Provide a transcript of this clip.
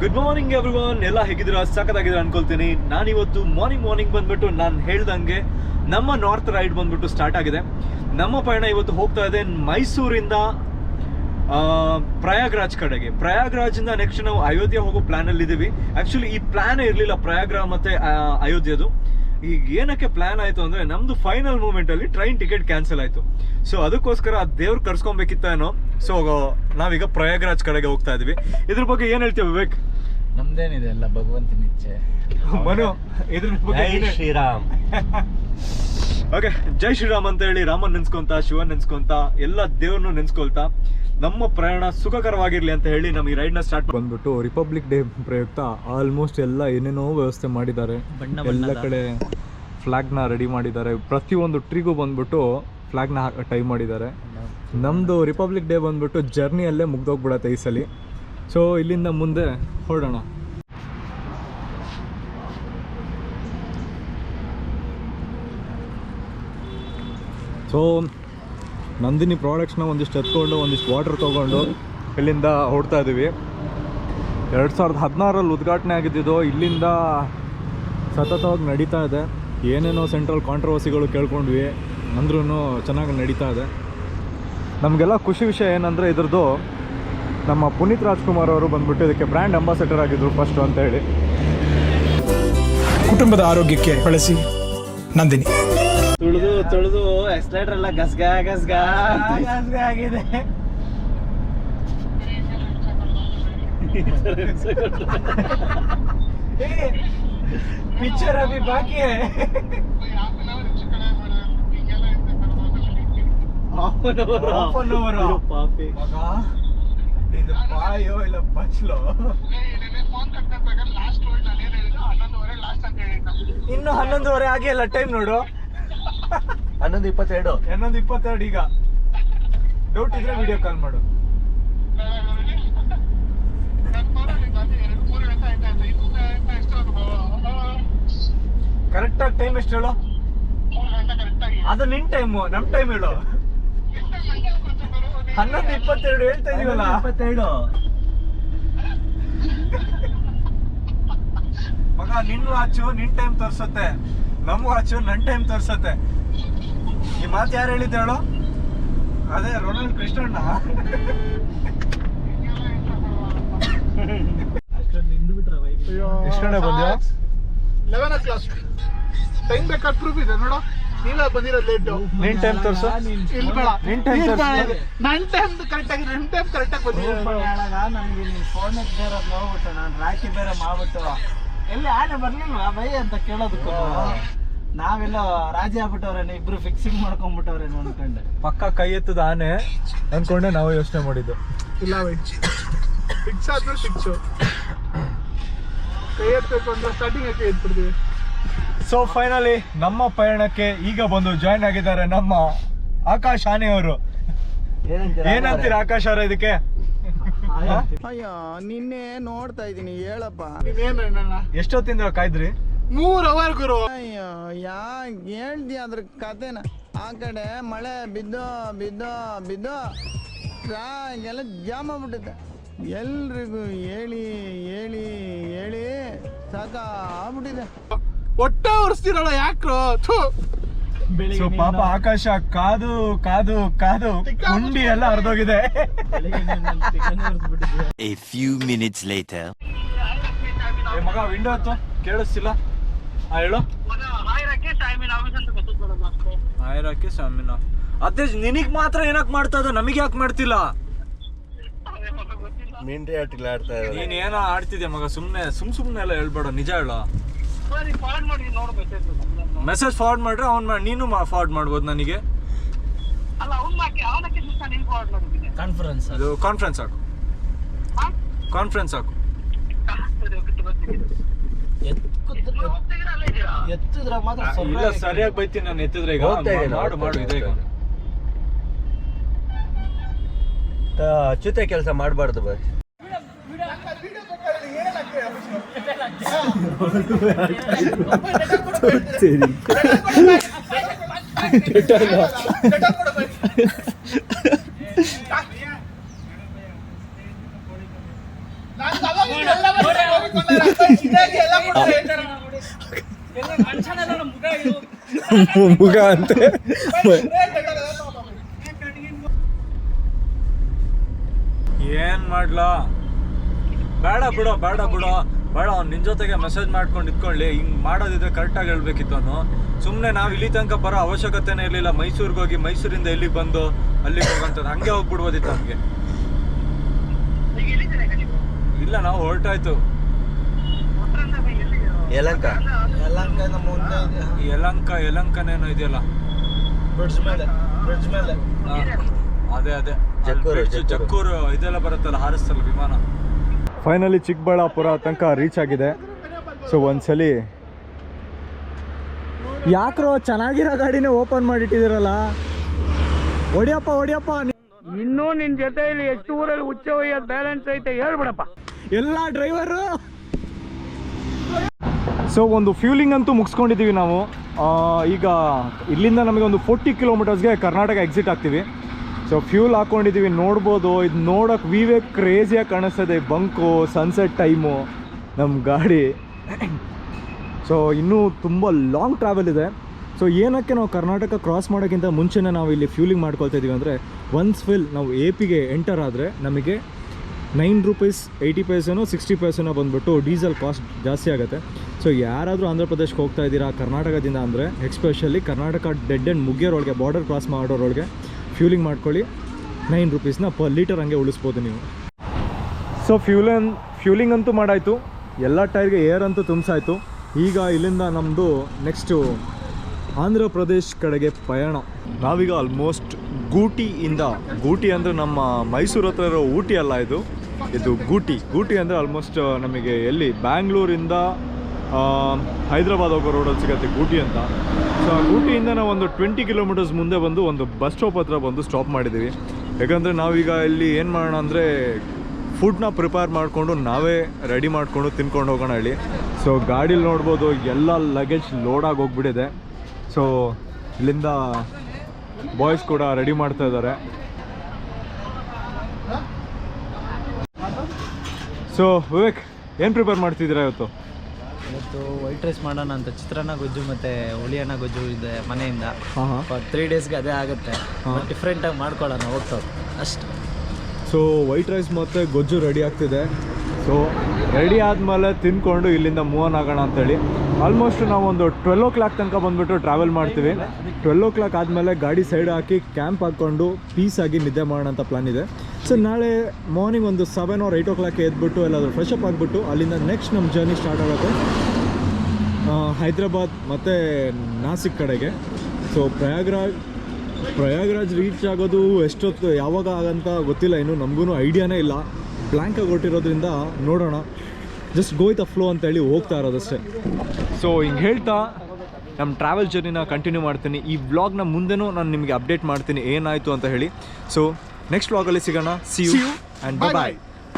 Good morning everyone, ಎಲ್ಲ ಹೇಗಿದ್ದೀರಾ? ಸಖತ್ತಾಗಿದ್ದೀರಾ ಅನ್ಕೊಳ್ತೀನಿ. ನಾನಿವತ್ತು ಮಾರ್ನಿಂಗ್ ಬಂದ್ಬಿಟ್ಟು ನಾನು ಹೇಳ್ದಂಗೆ ನಮ್ಮ ನಾರ್ತ್ ರೈಡ್ ಬಂದ್ಬಿಟ್ಟು ಸ್ಟಾರ್ಟ್ ಆಗಿದೆ. ನಮ್ಮ ಪಯಣ ಇವತ್ತು ಹೋಗ್ತಾ ಇದೆ ಮೈಸೂರಿಂದ ಪ್ರಯಾಗ್ರಾಜ್ ಕಡೆಗೆ. ಪ್ರಯಾಗ್ರಾಜಿಂದ ನೆಕ್ಸ್ಟ್ ನಾವು ಅಯೋಧ್ಯೆ ಹೋಗೋ ಪ್ಲ್ಯಾನಲ್ಲಿ ಇದ್ದೀವಿ. ಆ್ಯಕ್ಚುಲಿ ಈ ಪ್ಲ್ಯಾನೇ ಇರಲಿಲ್ಲ ಪ್ರಯಾಗ್ರಾಜ್ ಮತ್ತು ಅಯೋಧ್ಯೆದು. ಈಗ ಏನಕ್ಕೆ ಪ್ಲ್ಯಾನ್ ಆಯಿತು ಅಂದರೆ ನಮ್ಮದು ಫೈನಲ್ ಮೂಮೆಂಟಲ್ಲಿ ಟ್ರೈನ್ ಟಿಕೆಟ್ ಕ್ಯಾನ್ಸಲ್ ಆಯಿತು. ಸೊ ಅದಕ್ಕೋಸ್ಕರ ದೇವ್ರು ಕರ್ಸ್ಕೊಬೇಕಿತ್ತೇನೋ. ಸೊ ನಾವೀಗ ಪ್ರಯಾಗ್ರಾಜ್ ಕಡೆಗೆ ಹೋಗ್ತಾ ಇದ್ದೀವಿ. ಇದ್ರ ಬಗ್ಗೆ ಏನು ಹೇಳ್ತೀವಿ ವಿವೇಕ್? ನಮ್ದೇನಿದೆ, ಎಲ್ಲ ಭಗವಂತನ ಇಚ್ಛೆ. ಮನು, ಇದ್ರ ಬಗ್ಗೆ ಜೈ ಶ್ರೀರಾಮ್. ಓಕೆ, ಜೈ ಶ್ರೀರಾಮ್ ಅಂತ ಹೇಳಿ ರಾಮನ್ ನೆನ್ಸ್ಕೊಂತ, ಶಿವನ್ ನೆನ್ಸ್ಕೊಂತ, ಎಲ್ಲ ದೇವ್ರನ್ನು ನೆನ್ಸ್ಕೊಳ್ತಾ ನಮ್ಮ ಪ್ರಯಾಣ ಸುಖಕರವಾಗಿರ್ಲಿ ಅಂತ ಹೇಳಿ ನಮ್ಮ ಈ ರೈಡ್ನ ಸ್ಟಾರ್ಟ್ ಬಂದ್ಬಿಟ್ಟು ರಿಪಬ್ಲಿಕ್ ಡೇ ಪ್ರಯುಕ್ತ ಆಲ್ಮೋಸ್ಟ್ ಎಲ್ಲ ಏನೇನೋ ವ್ಯವಸ್ಥೆ ಮಾಡಿದ್ದಾರೆ. ಎಲ್ಲ ಕಡೆ ಫ್ಲಾಗ್ನ ರೆಡಿ ಮಾಡಿದ್ದಾರೆ. ಪ್ರತಿಯೊಂದು ಟ್ರಿಗೂ ಬಂದ್ಬಿಟ್ಟು ಫ್ಲಾಗ್ನ ಟೈ ಮಾಡಿದ್ದಾರೆ. ನಮ್ಮದು ರಿಪಬ್ಲಿಕ್ ಡೇ ಬಂದ್ಬಿಟ್ಟು ಜರ್ನಿಯಲ್ಲೇ ಮುಗ್ದೋಗ್ಬಿಡತ್ತೆ ಈ ಸಲ. ಸೊ ಇಲ್ಲಿಂದ ಮುಂದೆ ಹೊರಡೋಣ. ಸೊ ನಂದಿನಿ ಪ್ರಾಡಕ್ಟ್ಸ್ನ ಒಂದಿಷ್ಟು ಎತ್ಕೊಂಡು ಒಂದಿಷ್ಟು ವಾಟರ್ ತೊಗೊಂಡು ಇಲ್ಲಿಂದ ಹೊರಡ್ತಾ ಇದ್ದೀವಿ. 2016ರಲ್ಲಿ ಉದ್ಘಾಟನೆ ಆಗಿದ್ದಿದ್ದು, ಇಲ್ಲಿಂದ ಸತತವಾಗಿ ನಡೀತಾ ಇದೆ. ಏನೇನೋ ಸೆಂಟ್ರಲ್ ಕಾಂಟ್ರವರ್ಸಿಗಳು ಕೇಳ್ಕೊಂಡ್ವಿ, ಅಂದ್ರೂ ಚೆನ್ನಾಗಿ ನಡೀತಾ ಇದೆ. ನಮಗೆಲ್ಲ ಖುಷಿ ವಿಷಯ ಏನಂದರೆ ಇದ್ರದ್ದು ನಮ್ಮ ಪುನೀತ್ ರಾಜ್ಕುಮಾರ್ ಅವರು ಬಂದ್ಬಿಟ್ಟು ಇದಕ್ಕೆ ಬ್ರ್ಯಾಂಡ್ ಅಂಬಾಸಡರ್ ಆಗಿದ್ರು ಫಸ್ಟು ಅಂತ ಹೇಳಿ. ಕುಟುಂಬದ ಆರೋಗ್ಯಕ್ಕೆ ಬಳಸಿ ನಂದಿನಿ. ತುಳಿದು ಎಕ್ಸ್ಲೇಟರ್ ಎಲ್ಲ ಗಸ್ಗಾ ಆಗಿದೆ. ಪಿಕ್ಚರ್ ಅಭಿ ಬಾಕಿ ಹೈ. half an hour ಪಾಪಿ ಮಗ, ಇದು ಪಾಯೋ ಇಲ್ಲ ಬಚ್ಲೋ. ಇನ್ನು 11:30 ಆಗಿಲ್ಲ, ಟೈಮ್ ನೋಡು. 11:22 ಈಗ. ಡೌಟ್ ಇದ್ರೆ ವಿಡಿಯೋ ಕಾಲ್ ಮಾಡು. ಕರೆಕ್ಟಾಗಿ ಟೈಮ್ ಎಷ್ಟು ಹೇಳು? ಅದು ನಿನ್ ಟೈಮು, ನಮ್ ಟೈಮ್ ಹೇಳು. 11:22 ಹೇಳ್ತಾ ಇದೀವಲ್ಲ. 22 ಮಗ, ನಿನ್ ವಾಚು ನಿನ್ ಟೈಮ್ ತೋರ್ಸತ್ತೆ, ನಮ್ಮ ವಾಚು ನನ್ ಟೈಮ್ ತೋರ್ಸತ್ತೆ. ಈ ಮಾತು ಯಾರು ಹೇಳಿದ್ದ ಹೇಳು? ಅದೇ ರೊನಾಲ್ಡ್ ಕೃಷ್ಣಣ್ಣ. ಎಷ್ಟು ಗಂಟೆ ಬಂದ್ಯಾ? 11 o'clock. ಟೈಮ್ ಬೇಕಾದ ಪ್ರೂಫ್ ಇದೆ ನೋಡು. ನೀವೇ ಬಂದಿರೋದು ಲೇಟು. ನಿನ್ ಟೈಮ್ ತೋರ್ಸು. ಇಲ್ಲಿ ಬೇಡ, ನಿನ್ ಟೈಮ್ ತೋರ್ಸು. ನನ್ನ ಟೈಮ್ ಕರೆಕ್ಟಾಗಿ, ನಿಮ್ಮ ಟೈಮ್ ಕರೆಕ್ಟಾಗಿ ಬಂದಿರೋದು. ನನಗೆ ನೀನು ಫೋನ್ ಬೇರೆ ನೋಡ್ಬಿಟ್ಟು ನಾನು ರಾಖಿ ಬೇರೆ ಮಾಡ್ಬಿಟ್ಟು ಎಲ್ಲಿ ಆನೆ ಬರ್ಲಿಲ್ವಾ ಬೈ ಅಂತ ಕೇಳೋದಕ್ಕೂ ನಾವೆಲ್ಲ ರಾಜಿ ಆಗ್ಬಿಟ್ಟವ್ರೇನೆ, ಇಬ್ರು ಫಿಕ್ಸಿಂಗ್ ಮಾಡ್ಕೊಂಡ್ಬಿಟ್ಟವ್ರೇನು ಅನ್ಕೊಂಡೆ. ಪಕ್ಕ ಕೈ ಎತ್ತದ ಆನೆ ಅನ್ಕೊಂಡೆ ನಾವು ಯೋಚನೆ ಮಾಡಿದ್ದು. ಇಲ್ಲ ಬೈ, ಫಿಕ್ಸ್ ಆದ್ಮೇಲೆ ಫಿಕ್ಸು. ಕೈ ಎತ್ತಬೇಕು ಅಂದ್ರೆ ಸ್ಟಾರ್ಟಿಂಗ್ ಕೈ ಎತ್ಬಿಡ್ತೀವಿ. ಸೊ ಫೈನಲಿ ನಮ್ಮ ಪಯಣಕ್ಕೆ ಈಗ ಬಂದು ಜಾಯ್ನ್ ಆಗಿದ್ದಾರೆ ನಮ್ಮ ಆಕಾಶ್ ಆನೆ ಅವರು. ಏನಂತೀರ ಆಕಾಶ್ ಅವರ ಇದಕ್ಕೆ? ಅಯ್ಯೋ, ನಿನ್ನೆ ನೋಡ್ತಾ ಇದೀನಿ, ಹೇಳಪ್ಪ. ನೀನೇನ ಎಷ್ಟೊತ್ತಿಂದ ಕಾಯ್ದ್ರಿ? 3 hours ಗುರು. ಅಯ್ಯೋ, ಹೇಳ್ದಿ ಅದ್ರ ಕತೆನ. ಆ ಕಡೆ ಮಳೆ ಬಿದ್ದೋ ಎಲ್ಲ ಜಾಮ್ ಆಗ್ಬಿಟ್ಟಿದೆ. ಎಲ್ರಿಗೂ ಹೇಳಿ ಹೇಳಿ ಹೇಳಿ ಸಾಕ ಆಗ್ಬಿಟ್ಟಿದೆ. ಹೊಟ್ಟೆ ಉರ್ಸ್ತಿರಲ್ಲ ಯಾಕ್ರು? ಸೊ ಪಾಪ ಆಕಾಶ ಕಾದು ಕಾದು ಕಾದು ಕುಂಡಿ ಎಲ್ಲ ಹರಿದೋಗಿದೆ. A few minutes later. ಮಗ ವಿಂಡೋ ಹತ್ತು, ಕೇಳಿಸ್ತಿಲ್ಲ. ಹೇಳು. ಅದೇ ನಿನಗ್ ಮಾತ್ರ ಏನಕ್ ಮಾಡ್ತಾ ಇದ್ದ, ನಮಗೆ ಯಾಕೆ ಮಾಡ್ತಿಲ್ಲ? ಮಿಂಟ್ರಿ ಆಟಿಲ್ಲ ಆಡ್ತಾ ಇದ್ದಾರೆ. ನೀನ್ ಏನೋ ಆಡ್ತಿದ್ಯಾ ಮಗ, ಸುಮ್ನೆ ಎಲ್ಲ ಹೇಳ್ಬೇಡ, ನಿಜ ಹೇಳು. ಮೆಸೇಜ್ ಫಾರ್ವರ್ಡ್ ಮಾಡ್ರೆ ನೀನು ಫಾರ್ವರ್ಡ್ ಮಾಡ್ಬೋದು ನನಗೆ. ಕಾನ್ಫರೆನ್ಸ್ ಹಾಕು. ಎತ್ತಿದ್ರ ಮಾತ್ರ ಇಲ್ಲ, ಸರಿಯಾಗಿ ಬೈತೀನಿ ನಾನು ಎತ್ತಿದ್ರೆ. ಈಗ ಮಾಡು ಇದೆ. ಈಗ ಅಚ್ಚುತೆ ಕೆಲಸ ಮಾಡಬಾರ್ದು ಬೈ. ನಾನು ಮುಗ ಅಂತೆ. ಏನ್ ಮಾಡ್ಲಾ, ಬೇಡ ಬಿಡೋ ಅವ್ನು ನಿನ್ ಜೊತೆಗೆ ಮೆಸೇಜ್ ಮಾಡ್ಕೊಂಡು ಇಟ್ಕೊಳ್ಳಿ. ಹಿಂಗ್ ಮಾಡೋದಿದ್ರೆ ಕರೆಕ್ಟಾಗಿ ಹೇಳ್ಬೇಕಿತ್ತು ಅವನು. ಸುಮ್ಮನೆ ನಾವು ಇಲ್ಲಿ ತನಕ ಬರೋ ಅವಶ್ಯಕತೆನೇ ಇರಲಿಲ್ಲ. ಮೈಸೂರಿಗೆ ಹೋಗಿ ಮೈಸೂರಿಂದ ಇಲ್ಲಿಗೆ ಬಂದು ಅಲ್ಲಿಗೆ ಹೋಗಂತದ್ದು, ಹಂಗೆ ಹೋಗ್ಬಿಡ್ಬೋದಿತ್ತು ನಮಗೆ. ಇಲ್ಲ, ನಾವು ಹೊರಟಾಯ್ತು. ಯಲಂಕ ಯಲಂಕನೇನೋ ಇದೆಯಲ್ಲ, ಬ್ರಿಡ್ಜ್ ಮೇಲೆ ಅದೇ ಜಕ್ಕೂರು. ಜಕ್ಕೂರು ಇದೆಲ್ಲ ಬರುತ್ತಲ್ಲ, ಹಾರಿಸ್ತಲ್ಲ ವಿಮಾನ. ಫೈನಲಿ ಚಿಕ್ಕಬಳ್ಳಾಪುರ ತನಕ ರೀಚ್ ಆಗಿದೆ. ಸೊ ಒಂದ್ಸಲಿ ಯಾಕ್ರೋ ಚೆನ್ನಾಗಿರೋ ಗಾಡಿನೇ ಓಪನ್ ಮಾಡಿಟ್ಟಿದ್ದೀರಲ್ಲ, ಹೊಡಿಯಪ್ಪ. ಇನ್ನೂ ನಿನ್ ಜೊತೆಯಲ್ಲಿ ಎಷ್ಟು ಊರಲ್ಲಿ ಹುಚ್ಚ ಒಯ್ಯೋದು ಬ್ಯಾಲೆನ್ಸ್ ಐತೆ ಹೇಳ್ಬಿಡಪ್ಪ ಎಲ್ಲ ಡ್ರೈವರು. ಸೊ ಒಂದು ಫ್ಯೂಲಿಂಗ್ ಅಂತೂ ಮುಗಿಸ್ಕೊಂಡಿದ್ದೀವಿ ನಾವು. ಈಗ ಇಲ್ಲಿಂದ ನಮಗೆ ಒಂದು 40 ಕಿಲೋಮೀಟರ್ಸ್ಗೆ ಕರ್ನಾಟಕ ಎಕ್ಸಿಟ್ ಆಗ್ತೀವಿ. ಸೊ ಫ್ಯೂಲ್ ಹಾಕ್ಕೊಂಡಿದ್ದೀವಿ, ನೋಡ್ಬೋದು. ಇದು ನೋಡೋಕೆ ವಿವೇ ಕ್ರೇಜಿಯಾಗಿ ಕಾಣಿಸ್ತದೆ. ಬಂಕು, ಸನ್ಸೆಟ್ ಟೈಮು, ನಮ್ಮ ಗಾಡಿ. ಸೊ ಇನ್ನೂ ತುಂಬ ಲಾಂಗ್ ಟ್ರಾವೆಲ್ ಇದೆ. ಸೊ ಏನಕ್ಕೆ ನಾವು ಕರ್ನಾಟಕ ಕ್ರಾಸ್ ಮಾಡೋಕ್ಕಿಂತ ಮುಂಚೆನೇ ನಾವು ಇಲ್ಲಿ ಫ್ಯೂಲಿಂಗ್ ಮಾಡ್ಕೊಳ್ತಾ ಇದ್ದೀವಿ ಅಂದರೆ, ಒನ್ಸ್ ಫಿಲ್ ನಾವು AP ಎಂಟರ್ ಆದರೆ ನಮಗೆ 9 ರೂಪೀಸ್ 80 ಪೈಸೆನೋ 60 ಪೈಸೆನೋ ಬಂದುಬಿಟ್ಟು ಡೀಸೆಲ್ ಕಾಸ್ಟ್ ಜಾಸ್ತಿ ಆಗುತ್ತೆ. ಸೊ ಯಾರಾದರೂ ಆಂಧ್ರ ಪ್ರದೇಶಕ್ಕೆ ಹೋಗ್ತಾ ಇದ್ದೀರಾ ಕರ್ನಾಟಕದಿಂದ ಅಂದರೆ, ಎಕ್ಸ್ಪೆಷಲಿ ಕರ್ನಾಟಕ ಡೆಡ್ ಆ್ಯಂಡ್ ಮುಗಿಯೋರೊಳಗೆ, ಬಾರ್ಡರ್ ಕ್ರಾಸ್ ಮಾಡೋರೊಳಗೆ ಫ್ಯೂಲಿಂಗ್ ಮಾಡ್ಕೊಳ್ಳಿ. 9 ರೂಪೀಸ್ನ ಪರ್ ಲೀಟರ್ ಹಂಗೆ ಉಳಿಸ್ಬೋದು ನೀವು. ಸೊ ಫ್ಯೂಲಿಂಗ್ ಅಂತೂ ಮಾಡಾಯಿತು, ಎಲ್ಲ ಟೈರ್ಗೆ ಏರ್ ಅಂತೂ ತುಂಬಿಸಾಯಿತು. ಈಗ ಇಲ್ಲಿಂದ ನಮ್ಮದು ನೆಕ್ಸ್ಟು ಆಂಧ್ರ ಪ್ರದೇಶ್ ಕಡೆಗೆ ಪಯಣ. ನಾವೀಗ ಆಲ್ಮೋಸ್ಟ್ ಗೂಟಿ ಅಂದರೆ ನಮ್ಮ ಮೈಸೂರು ಹತ್ರ ಇರೋ ಊಟಿ ಅಲ್ಲ, ಇದು ಗೂಟಿ ಅಂದರೆ ಆಲ್ಮೋಸ್ಟ್ ನಮಗೆ ಎಲ್ಲಿ ಬ್ಯಾಂಗ್ಳೂರಿಂದ ಹೈದ್ರಾಬಾದ್ ಹೋಗೋ ರೋಡಲ್ಲಿ ಸಿಗುತ್ತೆ ಗೂಟಿ ಅಂತ. ಸೊ ಆ ಗೂಟಿಯಿಂದ ನಾವು ಒಂದು 20 ಕಿಲೋಮೀಟರ್ಸ್ ಮುಂದೆ ಬಂದು ಒಂದು ಬಸ್ ಸ್ಟಾಪ್ ಹತ್ರ ಬಂದು ಸ್ಟಾಪ್ ಮಾಡಿದ್ದೀವಿ. ಯಾಕಂದರೆ ನಾವೀಗ ಇಲ್ಲಿ ಏನು ಮಾಡೋಣ ಅಂದರೆ, ಫುಡ್ನ ಪ್ರಿಪೇರ್ ಮಾಡಿಕೊಂಡು ನಾವೇ ರೆಡಿ ಮಾಡಿಕೊಂಡು ತಿನ್ಕೊಂಡು ಹೋಗೋಣ ಹೇಳಿ. ಸೊ ಗಾಡೀಲಿ ನೋಡ್ಬೋದು ಎಲ್ಲ ಲಗೇಜ್ ಲೋಡಾಗಿ ಹೋಗ್ಬಿಟ್ಟಿದೆ. ಸೊ ಇಲ್ಲಿಂದ ಬಾಯ್ಸ್ ಕೂಡ ರೆಡಿ ಮಾಡ್ತಾ ಇದ್ದಾರೆ. ಸೊ ವಿವೇಕ್, ಏನು ಪ್ರಿಪೇರ್ ಮಾಡ್ತಿದ್ದೀರಾ ಇವತ್ತು? ವೈಟ್ ರೈಸ್ ಮಾಡೋಣ ಅಂತ, ಚಿತ್ರಾನ್ನ ಗೊಜ್ಜು ಮತ್ತು ಹುಳಿಯನ್ನ ಗೊಜ್ಜು ಇದೆ ಮನೆಯಿಂದ. 3 ಡೇಸ್ಗೆ ಅದೇ ಆಗುತ್ತೆ, ಡಿಫ್ರೆಂಟಾಗಿ ಮಾಡ್ಕೊಳ್ಳೋಣ ಹೋಗ್ತಾ ಅಷ್ಟು. ಸೊ ವೈಟ್ ರೈಸ್ ಮತ್ತು ಗೊಜ್ಜು ರೆಡಿ ಆಗ್ತಿದೆ. ಸೊ ರೆಡಿ ಆದಮೇಲೆ ತಿಂದ್ಕೊಂಡು ಇಲ್ಲಿಂದ ಮೂವ್ ಆನ್ ಆಗೋಣ ಅಂತೇಳಿ. ಆಲ್ಮೋಸ್ಟ್ ನಾವು ಒಂದು 12 o'clock ತನಕ ಬಂದುಬಿಟ್ಟು ಟ್ರಾವೆಲ್ ಮಾಡ್ತೀವಿ. 12 o'clock ಆದಮೇಲೆ ಗಾಡಿ ಸೈಡ್ ಹಾಕಿ ಕ್ಯಾಂಪ್ ಹಾಕ್ಕೊಂಡು ಪೀಸಾಗಿ ನಿದ್ದೆ ಮಾಡೋಣ ಅಂತ ಪ್ಲಾನ್ ಇದೆ. ಸೊ ನಾಳೆ ಮಾರ್ನಿಂಗ್ ಒಂದು 7 or 8 o'clock ಎದ್ಬಿಟ್ಟು ಎಲ್ಲಾದರೂ ಫ್ರೆಶ್ ಅಪ್ ಆಗಿಬಿಟ್ಟು ಅಲ್ಲಿಂದ ನೆಕ್ಸ್ಟ್ ನಮ್ಮ ಜರ್ನಿ ಸ್ಟಾರ್ಟ್ ಆಗುತ್ತೆ ಹೈದ್ರಾಬಾದ್ ಮತ್ತು ನಾಸಿಕ್ ಕಡೆಗೆ. ಸೊ ಪ್ರಯಾಗ್ರಾಜ್ ರೀಚ್ ಆಗೋದು ಎಷ್ಟೊತ್ತು ಯಾವಾಗ ಆಗಂತ ಗೊತ್ತಿಲ್ಲ, ಇನ್ನು ನಮಗೂ ಐಡಿಯಾನೇ ಇಲ್ಲ. ಬ್ಲ್ಯಾಂಕಾಗಿ ಹೊರಟಿರೋದ್ರಿಂದ ನೋಡೋಣ, just go with the flow ಅಂತೇಳಿ ಹೋಗ್ತಾ ಇರೋದಷ್ಟೇ. ಸೊ ಹಿಂಗೆ ಹೇಳ್ತಾ ನಮ್ಮ ಟ್ರಾವೆಲ್ ಜರ್ನಿನ ಕಂಟಿನ್ಯೂ ಮಾಡ್ತೀನಿ. ಈ ವ್ಲಾಗ್ನ ಮುಂದೆನೂ ನಾನು ನಿಮಗೆ ಅಪ್ಡೇಟ್ ಮಾಡ್ತೀನಿ ಏನಾಯಿತು ಅಂತ ಹೇಳಿ. ಸೊ ನೆಕ್ಸ್ಟ್ ವ್ಲಾಗಲ್ಲಿ ಸಿಗೋಣ. See you and bye.